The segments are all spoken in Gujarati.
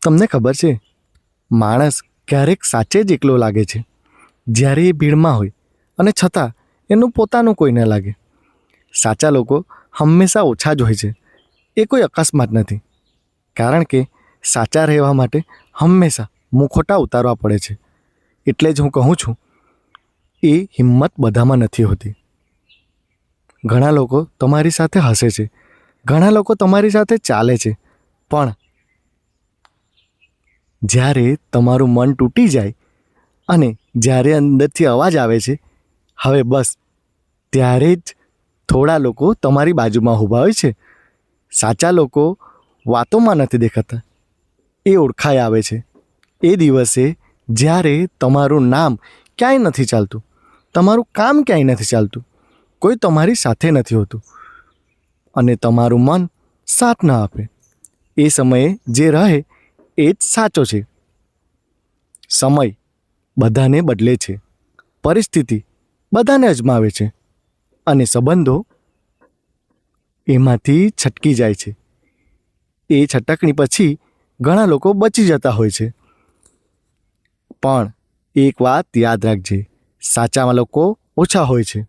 તમને ખબર છે, માણસ ક્યારેક સાચે જ એકલો લાગે છે જ્યારે એ ભીડમાં હોય અને છતાં એનું પોતાનું કોઈ ન લાગે. સાચા લોકો હંમેશા ઓછા જ હોય છે. એ કોઈ અકસ્માત નથી, કારણ કે સાચા રહેવા માટે હંમેશા મુખોટા ઉતારવા પડે છે. એટલે જ હું કહું છું, એ હિંમત બધામાં નથી હોતી. ઘણા લોકો તમારી સાથે હસે છે, ઘણા લોકો તમારી સાથે ચાલે છે, પણ જ્યારે તમારું મન તૂટી જાય અને જ્યારે અંદરથી અવાજ આવે છે, હવે બસ, ત્યારે જ થોડા લોકો તમારી બાજુમાં ઊભા હોય છે. સાચા લોકો વાતોમાં નથી દેખાતા, એ ઓળખાઈ આવે છે. એ દિવસે જ્યારે તમારું નામ ક્યાંય નથી ચાલતું, તમારું કામ ક્યાંય નથી ચાલતું, કોઈ તમારી સાથે નથી હોતું અને તમારું મન સાથ ન આપે, એ સમયે જે રહે એ જ સાચો છે. સમય બધાને બદલે છે, પરિસ્થિતિ બધાને અજમાવે છે અને સંબંધો એમાંથી છટકી જાય છે. એ છટકણી પછી ઘણા લોકો બચી જતા હોય છે. પણ એક વાત યાદ રાખજે, સાચા લોકો ઓછા હોય છે,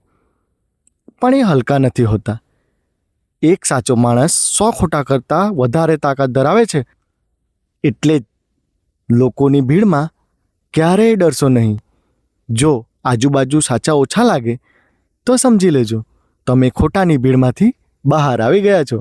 પણ એ હલકા નથી હોતા. એક સાચો માણસ 100 ખોટા કરતાં વધારે તાકાત ધરાવે છે. એટલે જ લોકોની ભીડમાં ક્યારેય ડરશો નહીં. જો આજુબાજુ સાચા ઓછા લાગે તો સમજી લેજો, તમે ખોટાની ભીડમાંથી બહાર આવી ગયા છો.